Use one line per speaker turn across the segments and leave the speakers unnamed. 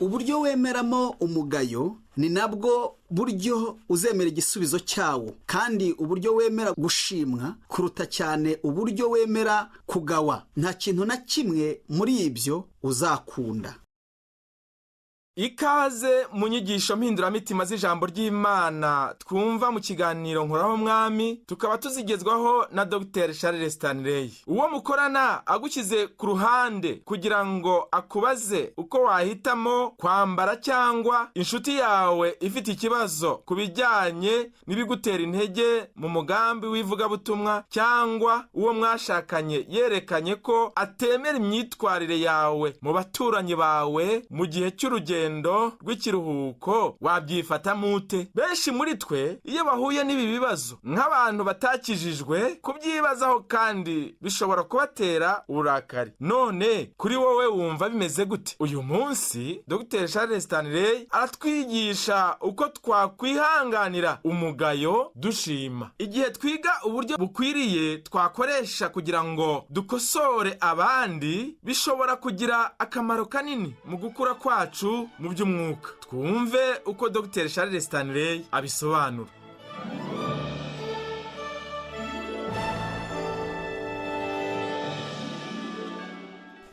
uburyo wemeramo umugayo ni nabwo buryo uzemera igisubizo cyawo, kandi uburyo wemera gushimwa kuruta cyane uburyo wemera kugawa. Nta kintu na kimwe muri ibyo uzakunda.
Ikaze mu nyigisho mpinduramitima z'ijambo ry'Imana twumva mu kiganiro Nkoraho Mwami, tukaba tuzigezwaho na Dr. Charles Stanley. Uwo mukorana agushyize ku ruhande kugira ngo akubaze uko wahitamo kwambara, cyangwa inshuti yawe ifite ikibazo ku bijyanye n'ibigutera intege mu mugambi w'ivugabutumwa, cyangwa uwo mwashakanye yerekanye ko atemera imyitwarire yawe mu baturanyi bawe mu gihe cy'urugendo rw'ikiruhuko, wabyifata mute? Benshi muri twe iyo bahuye n'ibi bibazo nk'abantu batakijijwe, kubyibazaho kandi bishobora kubatera uburakari. None kuri wowe wumva bimeze gute? Uyu munsi Dr. Charles Stanley aratwigisha uko twakwihanganira umugayo dushima. Igihe twiga uburyo bukwiriye twakoresha kugira ngo dukosore abandi, bishobora kugira akamaro kanini mu gukura kwacu mu by'umwuka. Twumve uko Dr. Charles Stanley abisobanura.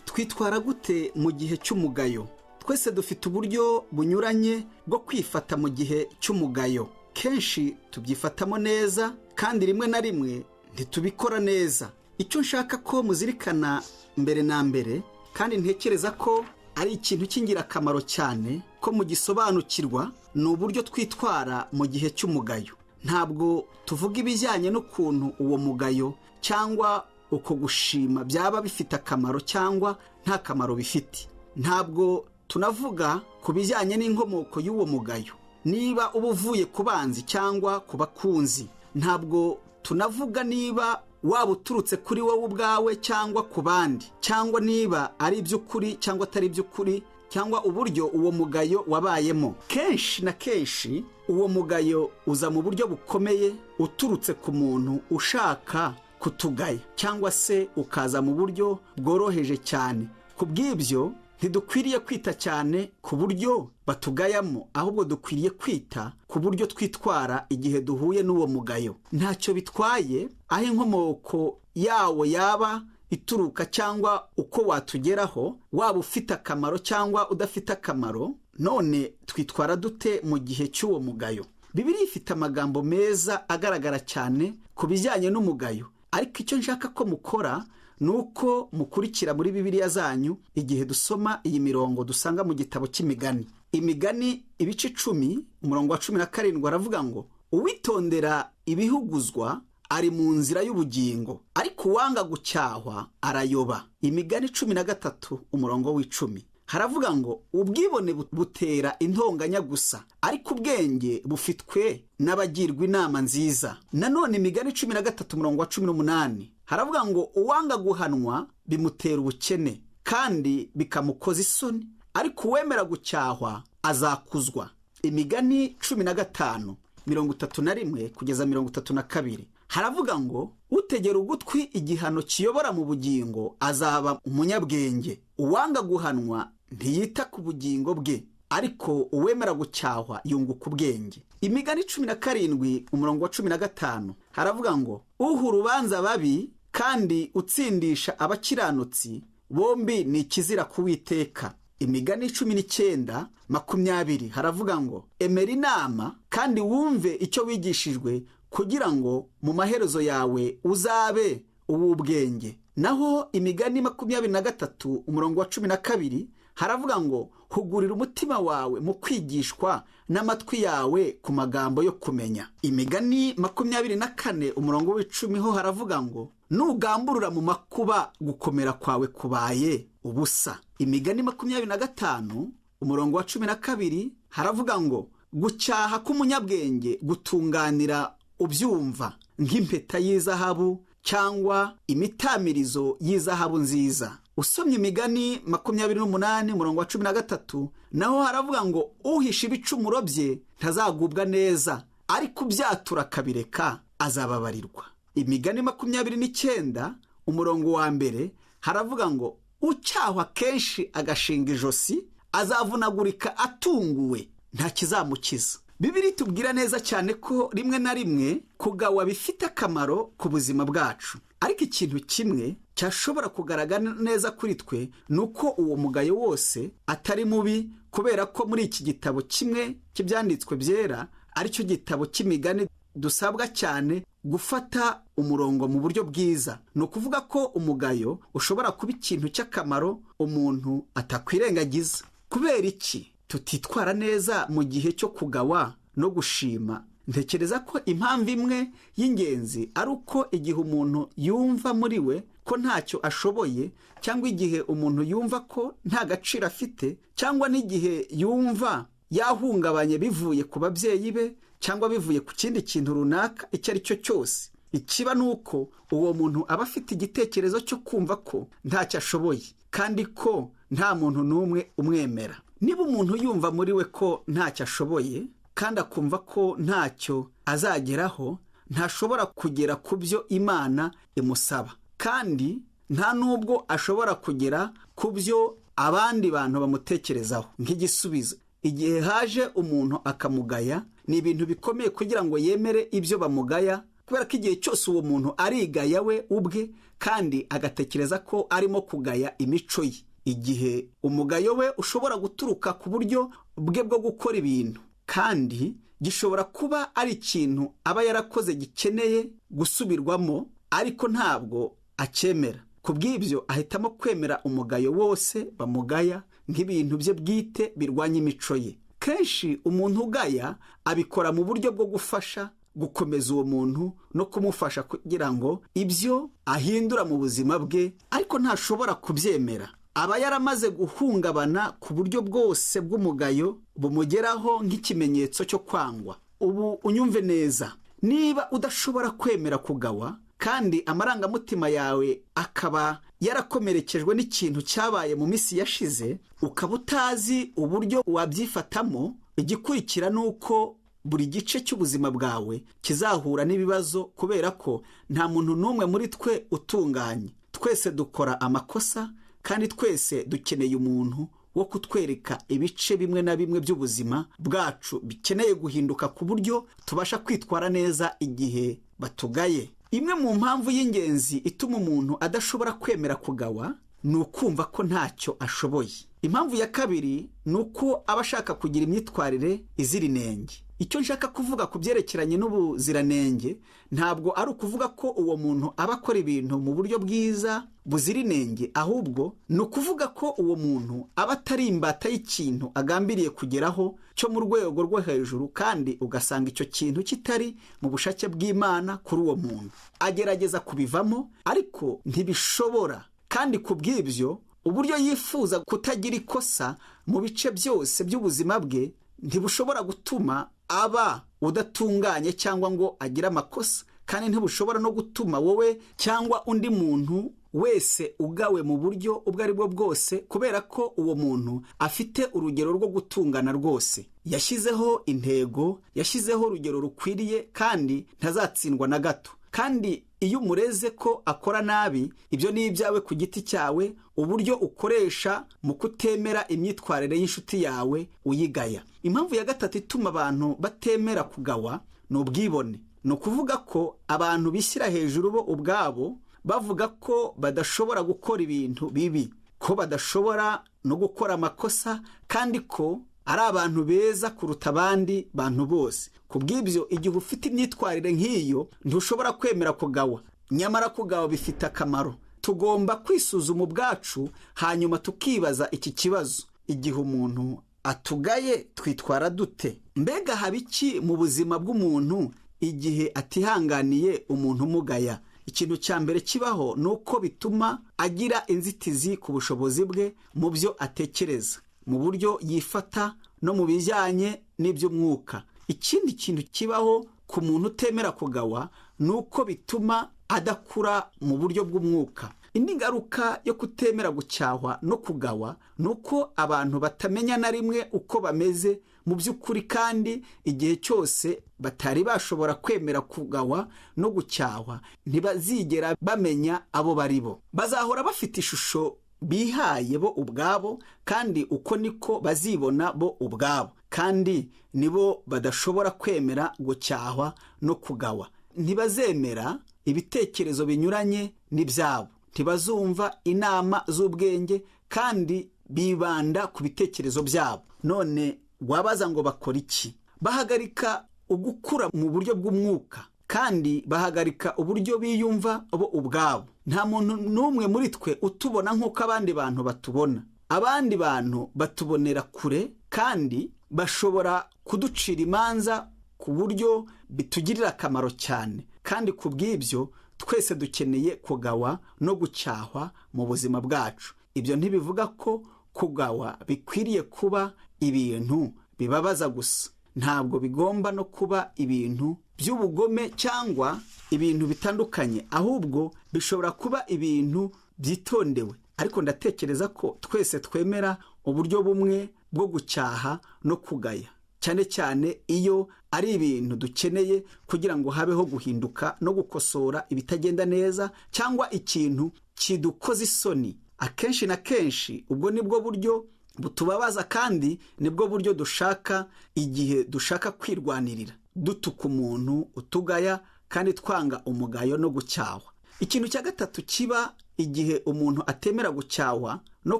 Twitwara gute mu gihe cy'umugayo? Twese dufite uburyo bunyuranye bwo kwifata mu gihe cy'umugayo. Kenshi tubyifatamo neza, kandi rimwe na rimwe ntitubikora neza. Icyo nshaka ko muzirikana mbere na mbere, kandi ntekereza ko ari ikintu cy'ingirakamaro cyane ko mugisobanukirwa, ni uburyo twitwara mu gihe cy'umugayo. Ntabwo tuvuga ibijyanye n'ukuntu uwo mugayo cyangwa uko gushima byaba bifite akamaro cyangwa nta kamaro bifite. Ntabwo tunavuga ku bijyanye n'inkomoko y'uwo mugayo, niba uba uvuye ku banzi cyangwa ku bakunzi. Ntabwo tunavuga niba waba uturutse kuri wowe ubwawe cyangwa ku bandi, cyangwa niba ari iby'ukuri cyangwa atari iby'ukuri, cyangwa uburyo uwo mugayo wabayemo. Kenshi na kenshi uwo mugayo uza mu buryo bukomeye uturutse ku muntu ushaka kutugaya, cyangwa se ukaza mu buryo bworoheje cyane. Ku bw'ibyo ntidukwiriye kwita cyane ku buryo batugayamo, ahubwo dukwiriye kwita ku buryo twitwara igihe duhuye n'uwo mugayo. Ntacyo bitwaye aho inkomoko yawo yaba ituruka cyangwa uko watugeraho, waba ufite akamaro cyangwa udafite akamaro. None twitwara dute mu gihe cy'uwo mugayo? Bibiliya ifite amagambo meza agaragara cyane ku bijyanye n'umugayo, ariko icyo nshaka ko mukora nuko mukurikira muri Bibiliya zanyu igihe dusoma iyi mirongo dusanga mu gitabo cy'Imigani. Imigani ibice 10 umurongo wa 17 aravuga ngo, uwitondera ibihuguzwa ari mu nzira y'ubugingo, ariko uwanga gucyahwa arayoba. Imigani 13 umurongo w'10 haravuga ngo, ubwibone butera intonganya gusa, ariko ubwenge bufitwe n'abagirwa inama nziza. Nanone Imigani 13 umurongo wa 18 haravuga ngo, uwanga guhanwa bimutera ubukene kandi bikamukoza isoni, ariko uwemera gucyahwa azakuzwa. Imigani 15 31 kugeza 32 haravuga ngo, utegera ugutwi igihano kiyobora mu bugingo azaba umunyabwenge. Uwanga guhanwa ntiyita ku bugingo bwe, ariko uwemera gucyahwa yunguka ubwenge. Imigani 17 umurongo wa 15 haravuga ngo, uha urubanza babi kandi utsindisha abakiranutsi, bombi ni ikizira kuwiteka. Imigani 19:20 haravuga ngo, emera inama kandi wumve icyo wigishijwe, kugira ngo mu maherezo yawe uzabe uw'ubwenge. Naho Imigani 23 umurongo wa 12 haravuga ngo, hugurira umutima wawe mu kwigishwa n'amatwi yawe ku magambo yo kumenya. Imigani 24 umurongo w'10 ho haravuga ngo, nugamburura mu makuba gukomera kwawe kubaye ubusa. Imigani 25 umurongo wa 12 haravuga ngo, gucyaha k'umunyabwenge gutunganira ubyumva nk'impeta y'izahabu cyangwa imitamirizo y'izahabu nziza. Usomye Imigani 28 umurongo wa 13 naho haravuga ngo, uhisha ibicumuro bye ntazagubwa neza, ariko ubyatura akabireka azababarirwa. Imigani 29 umurongo wa 1 haravuga ngo, ucyahwa kenshi agashinga ijosi azavunagurika atunguwe, nta kizamukiza. Bibiri tubwira neza cyane ko rimwe na rimwe kugawa bifite akamaro ku buzima bwacu, ariko ikintu kimwe cyashobora kugaragara neza kuri twe ni uko uwo mugayo wose atari mubi, kubera ko muri iki gitabo kimwe cy'ibyanditswe byera aricyo gitabo cy'imigani dusabwa cyane gufata umurongo mu buryo bwiza. Ni ukuvuga ko umugayo ushobora kuba ikintu cy'akamaro umuntu atakwirengagiza. Kubera iki tutitwara neza mu gihe cyo kugawa no gushima? Ntekereza ko impamvu imwe y'ingenzi ari uko igihe umuntu yumva muri we ko ntacyo ashoboye, cyangwa igihe umuntu yumva ko nta gaciro afite, cyangwa n'igihe yumva yahungabanye bivuye ku babyeyi be cyangwa bivuye ku kindi kintu runaka icyo ari cyo cyose, ikiba ni uko uwo muntu aba afite igitekerezo cyo kumva ko ntacyo ashoboye kandi ko nta muntu n'umwe umwemera. Niba umuntu yumva muri we ko ntacyo ashoboye kandi akumva ko ntacyo azageraho, ntashobora kugera ku byo Imana imusaba, kandi nta n'ubwo ashobora kugera ku byo abandi bantu bamutekerezaho nk'igisubizo. Igihe haje umuntu akamugaya, ni ibintu bikomeye kugira ngo yemere ibyo bamugaya, kubera ko igihe cyose uwo muntu arigaya we ubwe kandi agatekereza ko arimo kugaya imico ye. Igihe umugayo we ushobora guturuka ku buryo bwe bwo gukora ibintu, kandi gishobora kuba ari ikintu aba yarakoze gikeneye gusubirwamo, ariko ntabwo acyemera. Ku bw'ibyo ahitamo kwemera umugayo wose bamugaya nk'ibintu bye bwite birwanya imico ye. Kenshi umuntu ugaya abikora mu buryo bwo gufasha gukomeza uwo muntu no kumufasha kugira ngo ibyo ahindura mu buzima bwe, ariko ntashobora kubyemera. Aba yaramaze guhungabana ku buryo bwose bw'umugayo bumugeraho nk'ikimenyetso cyo kwangwa. Ubu unyumve neza, niba udashobora kwemera kugawa kandi amarangamutima yawe akaba yarakomerekejwe n'ikintu cyabaye mu minsi yashize, ukaba utazi uburyo wabyifatamo, igikurikira ni uko buri gice cy'ubuzima bwawe kizahura n'ibibazo, kubera ko nta muntu n'umwe muri twe utunganye. Twese dukora amakosa, kandi twese dukeneye umuntu wo kutwereka ibice bimwe na bimwe by'ubuzima bwacu bikeneye guhinduka ku buryo tubasha kwitwara neza igihe batugaye. Imwe mu mpamvu y'ingenzi ituma umuntu adashobora kwemera kugawa ni ukumva ko ntacyo ashoboye. Impamvu ya kabiri ni uko aba ashaka kugira imyitwarire izira inenge. Icyo nshaka kuvuga ku byerekeranye n'ubuziranenge ntabwo ari ukuvuga ko uwo muntu aba akora ibintu mu buryo bwiza buzira inenge, ahubwo ni ukuvuga ko uwo muntu aba atari imbata y'ikintu agambiriye kugeraho cyo mu rwego rwo hejuru, kandi ugasanga icyo kintu kitari mu bushake bw'Imana kuri uwo muntu. Agerageza kubivamo ariko ntibishobora, kandi ku bw'ibyo uburyo yifuza kutagira ikosa mu bice byose by'ubuzima bwe ntibushobora gutuma aba udatunganye cyangwa ngo agire amakosa, kandi ntibushobora no gutuma wowe cyangwa undi muntu wese ugawe mu buryo ubwo ari bwo bwose, kubera ko uwo muntu afite urugero rwo gutungana rwose. Yashyizeho intego, yashyizeho urugero rukwiriye, kandi ntazatsindwa na gato. Kandi iyo umureze ko akora nabi, ibyo ni ibyawe ku giti cyawe, uburyo ukoresha mu kutemera imyitwarire y'inshuti yawe uyigaya. Impamvu ya gatatu ituma abantu batemera kugawa ni ubwibone. Ni ukuvuga ko abantu bishyira hejuru bo ubwabo, bavuga ko badashobora gukora ibintu bibi, ko badashobora no gukora amakosa, kandi ko ari abantu beza kuruta abandi bantu bose. Ku bw'ibyo igihe ufite imyitwarire nk'iyo ntushobora kwemera kugawa. Nyamara kugawa bifite akamaro. Tugomba kwisuzuma ubwacu, hanyuma tukibaza iki kibazo: igihe umuntu atugaye twitwara dute? Mbega haba iki mu buzima bw'umuntu igihe atihanganiye umuntu umugaya? Ikintu cya mbere kibaho ni uko bituma agira inzitizi ku bushobozi bwe mu byo atekereza, mu buryo yifata no mu bijyanye n'iby'umwuka. Ikindi kintu kibaho ku muntu utemera kugawa ni uko bituma adakura mu buryo bw'umwuka. Indi ngaruka yo kutemera gucyahwa no kugawa ni uko abantu batamenya na rimwe uko bameze mu by'ukuri, kandi igihe cyose batari bashobora kwemera kugawa no gucyahwa ntibazigera bamenya abo bari bo. Bazahora bafite ishusho bihaye bo ubwabo, kandi uko niko bazibona bo ubwabo, kandi nibo badashobora kwemera gucyahwa no kugawa. Ntibazemera ibitekerezo binyuranye n'ibyabo, ntibazumva inama z'ubwenge, kandi bibanda ku bitekerezo byabo. None wabaza ngo bakora iki? Bahagarika ugukura mu buryo bw'umwuka, kandi bahagarika uburyo biyumva bo ubwabo. Nta muntu n'umwe muri twe utubona nk'uko abandi bantu batubona. Abandi bantu batubonera kure, kandi bashobora kuducira imanza ku buryo bitugirira akamaro cyane, kandi ku bw'ibyo twese dukeneye kugawa no gucyahwa mu buzima bwacu. Ibyo ntibivuga ko kugawa bikwiriye kuba ibintu bibabaza gusa. Ntabwo bigomba no kuba ibintu by'ubugome cyangwa ibintu bitandukanye, ahubwo bishobora kuba ibintu byitondewe. Ariko ndatekereza ko twese twemera uburyo bumwe bwo gucyaha no kugaya, cyane cyane iyo ari ibintu dukeneye kugira ngo habeho guhinduka no gukosora ibitagenda neza, cyangwa ikintu kidukoza isoni. Akenshi na kenshi ubwo nibwo buryo butubabaza, kandi nibwo buryo dushaka igihe dushaka kwirwanirira, dutuka umuntu utugaya kandi twanga umugayo no gucyahwa. Ikintu cya gatatu kiba igihe umuntu atemera gucyahwa no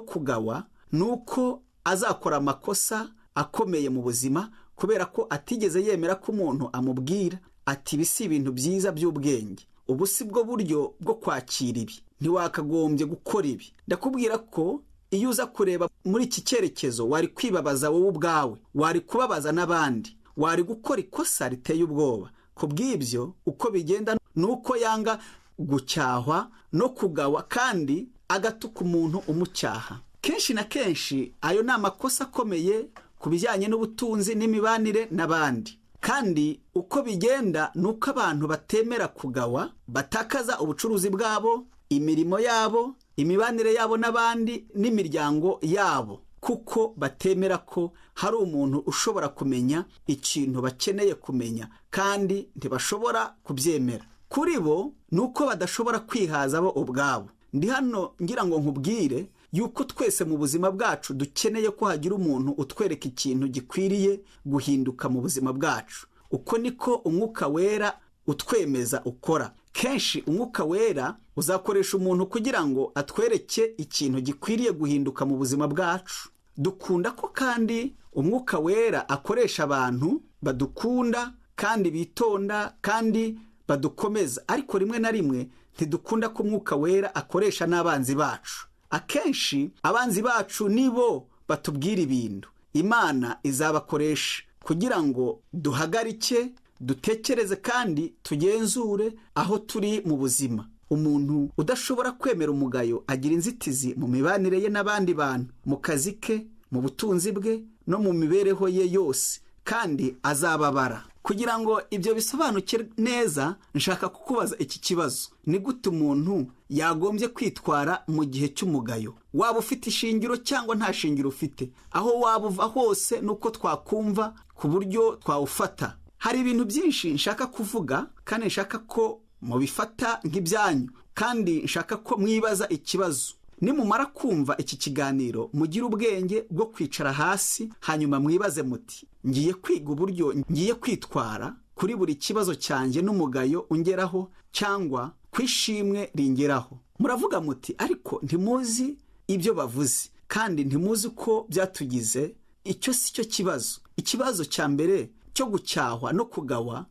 kugawa, ni uko azakora amakosa akomeye mu buzima, kubera ko atigeze yemera ko umuntu amubwira ati ibi si ibintu byiza by'ubwenge, ubu si bwo buryo bwo kwakira ibi, ntiwakagombye gukora ibi. Ndakubwira ko iyo uza kureba muri iki cyerekezo, wari kwibabaza wowe ubwawe, wari kubabaza n'abandi, wari gukora ikosa riteye ubwoba. Ku bw'ibyo uko bigenda ni uko yanga gucyahwa no kugawa, kandi agatuka umuntu umucyaha. Kenshi na kenshi ayo ni amakosa akomeye ku bijyanye n'ubutunzi n'imibanire n'abandi. Kandi uko bigenda ni uko abantu batemera kugawa batakaza ubucuruzi bwabo, imirimo yabo, imibanire yabo n'abandi, n'imiryango yabo, kuko batemera ko hari umuntu ushobora kumenya ikintu bakeneye kumenya, kandi ntibashobora kubyemera. Kuri bo ni uko badashobora kwihaza bo ubwabo. Ndi hano ngira ngo nkubwire yuko twese mu buzima bwacu dukeneye ko hagira umuntu utwereka ikintu gikwiriye guhinduka mu buzima bwacu. Uko niko umwuka wera utwemeza ukora. Kenshi umwuka wera uzakoresha umuntu kugira ngo atwereke ikintu gikwiriye guhinduka mu buzima bwacu. Dukunda ko kandi umwuka wera akoresha abantu badukunda kandi bitonda kandi badukomeza, ariko rimwe na rimwe ntidukunda ko umwuka wera akoresha n'abanzi bacu. Akenshi abanzi bacu nibo batubwira ibintu. Imana izabakoresha kugira ngo duhagarike, dutekereze kandi tugenzure aho turi mu buzima. Umuntu udashobora kwemera umugayo agira inzitizi mu mibanire ye n'abandi bantu, mu kazi ke, mu butunzi bwe no mu mibereho ye yose, kandi azababara. Kugira ngo ibyo bisobanuke neza, nshaka kukubaza iki kibazo: ni gute umuntu yagombye kwitwara mu gihe cy'umugayo? Waba ufite ishingiro cyangwa nta shingiro ufite, aho waba uva hose nuko twakumva ku buryo twawufata. Hari ibintu byinshi nshaka kuvuga, kandi nshaka ko mubifata nk'ibyanyu, kandi nshaka ko mwibaza ikibazo. Nimumara kumva iki kiganiro, mugire ubwenge bwo kwicara hasi, hanyuma mwibaze muti: ngiye kwiga uburyo ngiye kwitwara kuri buri kibazo cyanjye n'umugayo ungeraho, cyangwa kwishimwe ringeraho. Muravuga muti: ariko ntimuzi ibyo bavuze, kandi ntimuzi ko byatugize. Icyo si cyo kibazo. Ikibazo cya mbere cyo gucyahwa no kugawa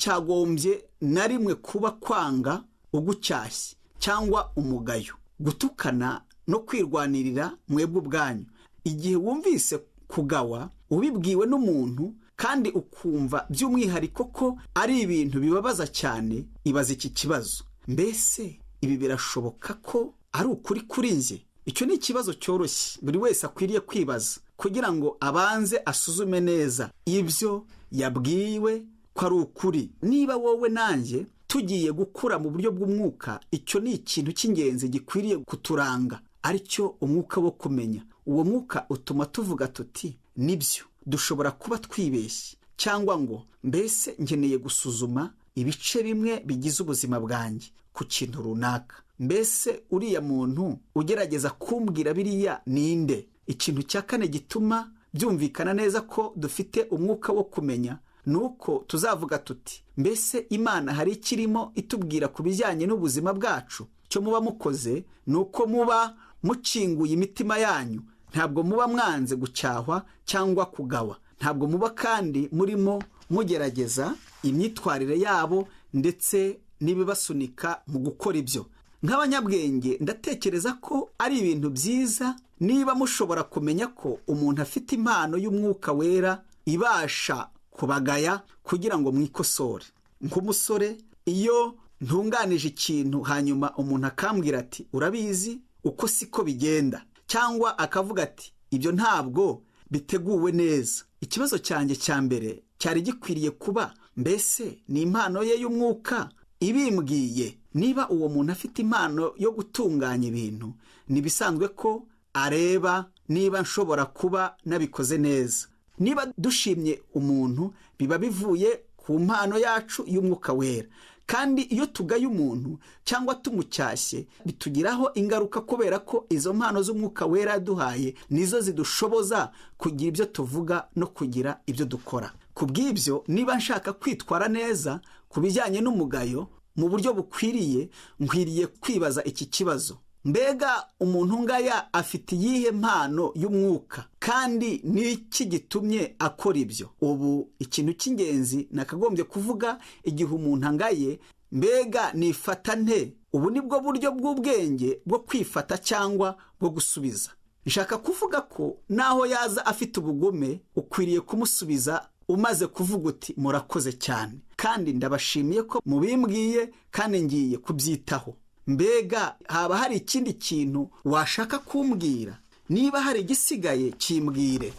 nticyagombye na rimwe kuba kwanga ugucyashye cyangwa umugayo, gutukana no kwirwanirira mwebwe ubwanyu. Igihe wumvise kugawa ubibwiwe n'umuntu, kandi ukumva by'umwihariko ko ari ibintu bibabaza cyane, ibaza iki kibazo: mbese ibi birashoboka ko ari ukuri kuri njye? Icyo ni ikibazo cyoroshye buri wese akwiriye kwibaza, kugira ngo abanze asuzume neza ibyo yabwiwe ko ari ukuri. Niba wowe nanjye tugiye gukura mu buryo bw'umwuka, icyo ni ikintu cy'ingenzi gikwiriye kuturanga, ari cyo umwuka wo kumenya. Uwo mwuka utuma tuvuga tuti: nibyo, dushobora kuba twibeshye, cyangwa ngo mbese nkeneye gusuzuma ibice bimwe bigize ubuzima bwanjye ku kintu runaka. mbese uriya muntu ugerageza kumbwira biriya ninde? Ikintu cya kane gituma byumvikana neza ko dufite umwuka wo kumenya ni uko tuzavuga tuti mbese Imana hari ikirimo itubwira ku bijyanye n'ubuzima bwacu. Icyo muba mukoze ni uko muba mukinguye imitima yanyu, ntabwo muba mwanze gucyahwa cyangwa kugawa, ntabwo muba kandi murimo mugerageza imyitwarire yabo ndetse n'ibibasunika mu gukora ibyo. Nk'abanyabwenge ndatekereza ko ari ibintu byiza niba mushobora kumenya ko umuntu afite impano y'umwuka wera ibasha kubagaya kugira ngo mwikosore. Nk'umusore, iyo ntunganije ikintu hanyuma umuntu akambwira ati urabizi uko siko bigenda, cyangwa akavuga ati ibyo ntabwo biteguwe neza, ikibazo cyanjye cya mbere cyari gikwiriye kuba mbese ni impano ye y'umwuka ibimbwiye. Niba uwo muntu afite impano yo gutunganya ibintu, ntibisanzwe ko areba niba nshobora kuba nabikoze neza. Niba dushimye umuntu biba bivuye ku mpano yacu y'umwuka wera, kandi iyo tugaye umuntu cyangwa tumucyashye bitugiraho ingaruka, kubera ko izo mpano z'umwuka wera yaduhaye nizo zidushoboza kugira ibyo tuvuga no kugira ibyo dukora. Ku bw'ibyo, niba nshaka kwitwara neza ku bijyanye n'umugayo mu buryo bukwiriye, nkwiriye kwibaza iki kibazo: mbega umuntu ngaya afite iyihe mpano y'umwuka, kandi n'iki gitumye akora ibyo? Ubu ikintu cy'ingenzi nakagombye kuvuga igihe umuntu angaye, mbega nifata nte? Ubu nibwo buryo bw'ubwenge bwo kwifata cyangwa bwo gusubiza. Nshaka kuvuga ko naho yaza afite ubugome, ukwiriye kumusubiza umaze kuvuga uti murakoze cyane, kandi ndabashimiye ko mubimbwiye kandi ngiye kubyitaho. Mbega haba hari ikindi kintu washaka kumbwira? Niba hari igisigaye kimbwire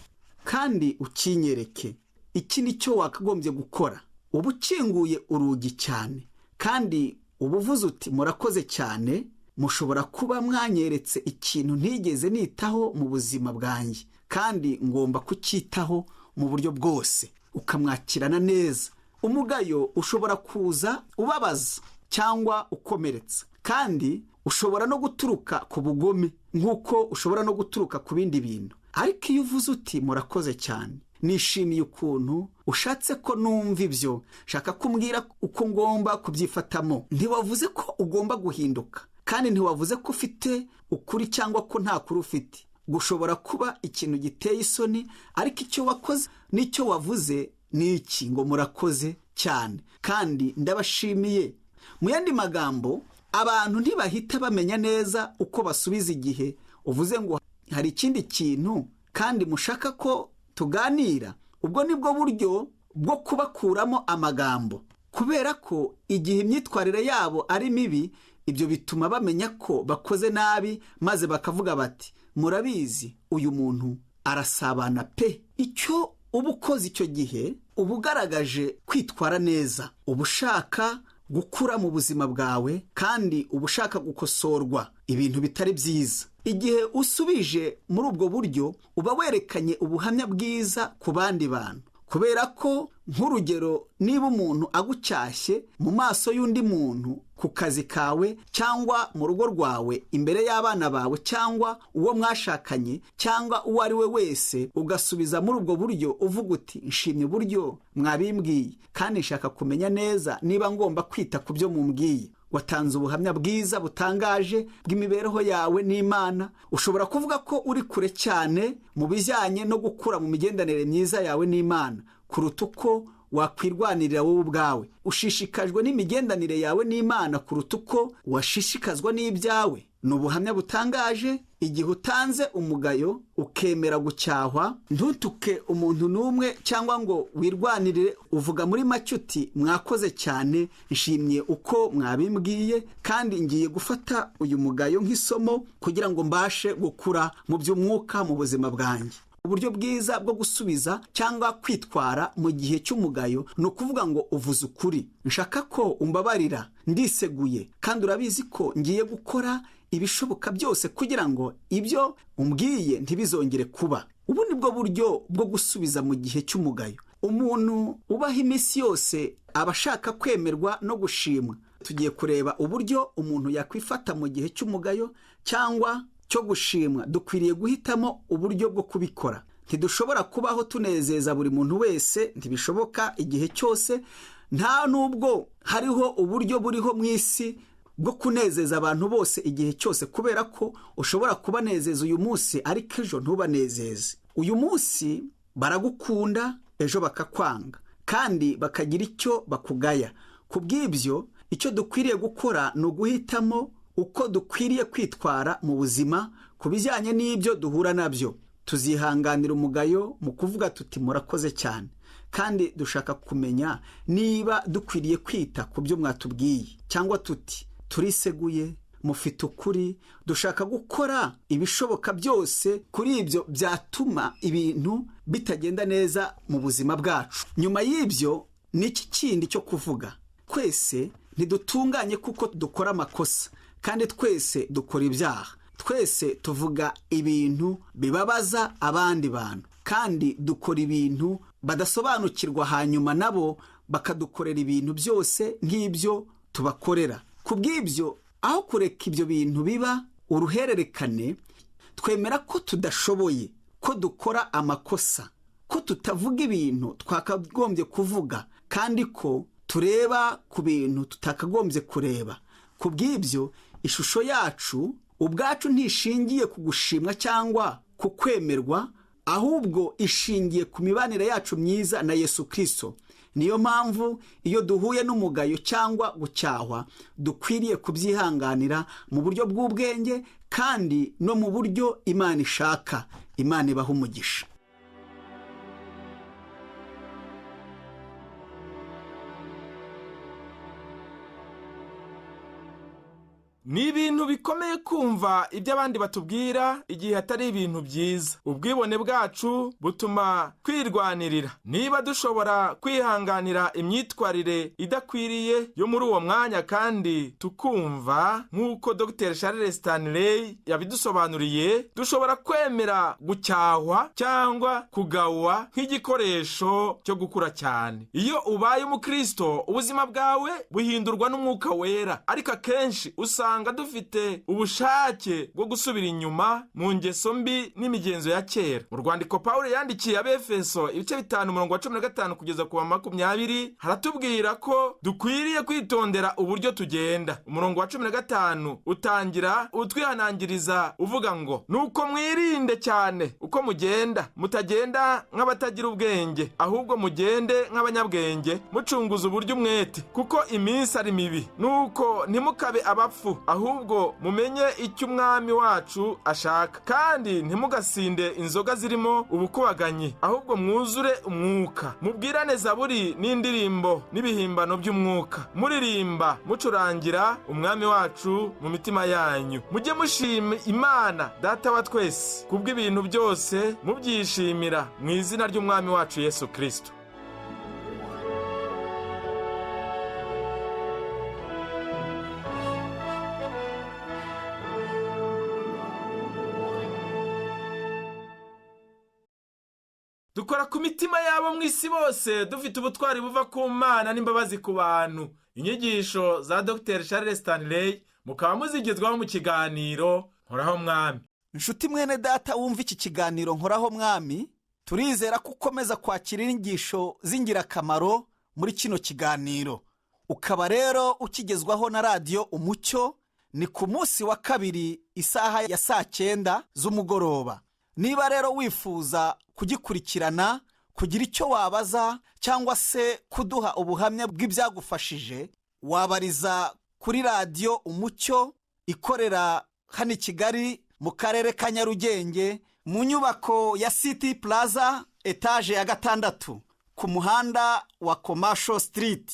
kandi ukinyereke. Iki ni cyo wakagombye gukora. Uba ukinguye urugi cyane kandi uba uvuze uti murakoze cyane, mushobora kuba mwanyeretse ikintu ntigeze nitaho mu buzima bwanjye, kandi ngomba kucyitaho mu buryo bwose. Ukamwakirana neza. Umugayo ushobora kuza ubabaza cyangwa ukomeretsa, kandi ushobora no guturuka ku bugome nk'uko ushobora no guturuka ku bindi bintu. Ariko iyo uvuze uti murakoze cyane, nishimiye ukuntu ushatse ko numva ibyo, shaka kumbwira uko ngomba kubyifatamo. Ntiwavuze ko ugomba guhinduka, kandi ntiwavuze ko ufite ukuri cyangwa ko nta kuri ufite. Gushobora kuba ikintu giteye isoni, ariko icyo wakoze n'icyo wavuze ni iki: ngo murakoze cyane kandi ndabashimiye. Mu yandi magambo, abantu ntibahita bamenya neza uko basubiza igihe uvuze ngo hari ikindi kintu kandi mushaka ko tuganira. Ubwo nibwo buryo bwo kubakuramo amagambo, kubera ko igihe imyitwarire yabo ari mibi, ibyo bituma bamenya ko bakoze nabi, maze bakavuga bati murabizi uyu muntu arasabana pe. Icyo uba ukoze icyo gihe uba ugaragaje kwitwara neza, uba ushaka gukura mu buzima bwawe, kandi uba ushaka gukosorwa ibintu bitari byiza. Igihe usubije muri ubwo buryo, uba werekanye ubuhamya bwiza ku bandi bantu, kubera ko nk'urugero, niba umuntu agucyashye mu maso y'undi muntu ku kazi kawe cyangwa mu rugo rwawe, imbere y'abana bawe cyangwa uwo mwashakanye cyangwa uwo ari we wese, ugasubiza muri ubwo buryo uvuga uti nshimye uburyo mwabimbwiye, kandi nshaka kumenya neza niba ngomba kwita ku byo mumbwiye. Watanze ubuhamya bwiza butangaje bw'imibereho yawe n'Imana. Ushobora kuvuga ko uri kure cyane mu bijyanye no gukura mu migendanire myiza yawe n'Imana kuruta uko wakwirwanirira wowe ubwawe. Ushishikajwe n'imigendanire yawe n'Imana kuruta uko washishikazwa n'ibyawe. Ni ubuhamya butangaje igihe utanze umugayo ukemera gucyahwa, ntutuke umuntu n'umwe cyangwa ngo wirwanirire. Uvuga muri make uti mwakoze cyane, nshimye uko mwabimbwiye, kandi ngiye gufata uyu mugayo nk'isomo kugira ngo mbashe gukura mu by'umwuka mu buzima bwanjye. Uburyo bwiza bwo gusubiza cyangwa kwitwara mu gihe cy'umugayo ni ukuvuga ngo uvuze ukuri: nshaka ko umbabarira, ndiseguye, kandi urabizi ko ngiye gukora ibishoboka byose kugira ngo ibyo umbwiye ntibizongere kuba. Ubu ni bwo buryo bwo gusubiza mu gihe cy'umugayo. Umuntu ubaho iminsi yose aba ashaka kwemerwa no gushimwa, tugiye kureba uburyo umuntu yakwifata mu gihe cy'umugayo cyangwa cyo gushimwa. Dukwiriye guhitamo uburyo bwo kubikora. Ntidushobora kubaho tunezeza buri muntu wese, ntibishoboka igihe cyose. Nta nubwo hariho uburyo buriho mu isi bwo kunezeza abantu bose igihe cyose, kubera ko ushobora kubanezeza uyu munsi ariko ejo ntubanezeze. Uyu munsi baragukunda, ejo bakakwanga kandi bakagira icyo bakugaya. Ku bw'ibyo icyo dukwiriye gukora ni uguhitamo uko dukwiriye kwitwara mu buzima ku bijyanye n'ibyo duhura nabyo. Tuzihanganira umugayo mu kuvuga tuti murakoze cyane, kandi dushaka kumenya niba dukwiriye kwita ku byo mwatubwiye, cyangwa tuti turiseguye, mufite ukuri. Dushaka gukora ibishoboka byose kuri ibyo byatuma ibintu bitagenda neza mu buzima bwacu. Nyuma y'ibyo ni iki kindi cyo kuvuga? Twese ntidutunganye kuko dukora amakosa, kandi twese dukora ibyaha. Twese tuvuga ibintu bibabaza abandi bantu, kandi dukora ibintu badasobanukirwa, hanyuma nabo bakadukorera ibintu byose nk'ibyo tubakorera. Ku bw'ibyo, aho kureka ibyo bintu biba uruhererekane, twemera ko tudashoboye, ko dukora amakosa, ko tutavuga ibintu twakagombye kuvuga, kandi ko tureba ku bintu tutakagombye kureba. Ku bw'ibyo, ishusho yacu ubwacu ntishingiye ku gushimwa cyangwa ku kwemerwa, ahubwo ishingiye ku mibanire yacu myiza na Yesu Kristo. Niyo mpamvu iyo duhuye n'umugayo cyangwa gucyahwa, dukwiriye kubyihanganira mu buryo bw'ubwenge kandi no mu buryo Imana ishaka. Imana ibaha umugisha.
Ni ibintu bikomeye kumva ibyo abandi batubwira igihe atari ibintu byiza. Ubwibone bwacu butuma twirwanirira. Niba dushobora kwihanganira imyitwarire idakwiriye yo muri uwo mwanya kandi tukumva nk'uko Dr. Charles Stanley yabidusobanuriye, dushobora kwemera gucyahwa cyangwa kugawa nk'igikoresho cyo gukura cyane. Iyo ubaye umukristo, ubuzima bwawe buhindurwa n'umwuka wera, ariko akenshi usanga dufite ubushake bwo gusubira inyuma mu ngeso mbi n'imigenzo ya kera. Mu rwandiko Pawulo yandikiye Abefeso ibice 5:15 kugeza ku 20 haratubwira ko dukwiriye kwitondera uburyo tugenda. Umurongo wa 15 utangira utwihanangiriza uvuga ngo, nuko mwirinde cyane uko mugenda, mutagenda nk'abatagira ubwenge, ahubwo mugende nk'abanyabwenge, mucunguza uburyo umwete, kuko iminsi ari mibi. Nuko ntimukabe abapfu, ahubwo mumenye icyo umwami wacu ashaka, kandi ntimugasinde inzoga zirimo ubukubaganyi, ahubwo mwuzure umwuka. Mubwirane zaburi n'indirimbo n'ibihimbano by'umwuka, muririmba mucurangira umwami wacu mu mitima yanyu. Mujye mushima Imana Data wa twese kubw'ibintu byose, mubyishimira mu izina ry'umwami wacu Yesu Kristo. Dukora ku mitima yabo mu isi bose, dufite ubutwari buva ku Mana n'imbabazi ku bantu. Inyigisho za Dr. Charles Stanley mukaba muzigezwaho mu kiganiro Nkoraho Mwami.
Nshuti mwene data wumva iki kiganiro Nkoraho Mwami, turizera ko ukomeza kwakira inyigisho z'ingirakamaro muri kino kiganiro. Ukaba rero ukigezwaho na Radio Umucyo, ni ku munsi wa kabiri isaha ya 9:00 z'umugoroba. Niba rero wifuza kugikurikirana, kugira icyo wabaza cyangwa se kuduha ubuhamya bw'ibyagufashije, wabariza kuri Radio Umucyo ikorera hano i Kigali mu karere ka Nyarugenge, mu nyubako ya City Plaza etage ya 6 ku muhanda wa Commercial Street,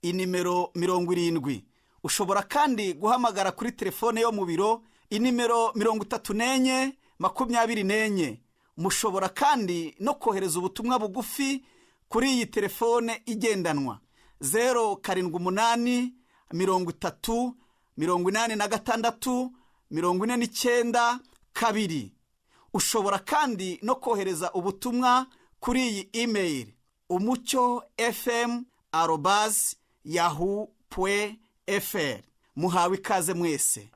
inimero 70. Ushobora kandi guhamagara kuri telefone yo mu biro, inimero 34 Mushobora kandi no kohereza ubutumwa bugufi kuri iyi telefone igendanwa 078 30 86 49 2. Ushobora kandi no kohereza ubutumwa kuri iyi email umucyo fm@yahoo.fr. fr. muhawe ikaze mwese.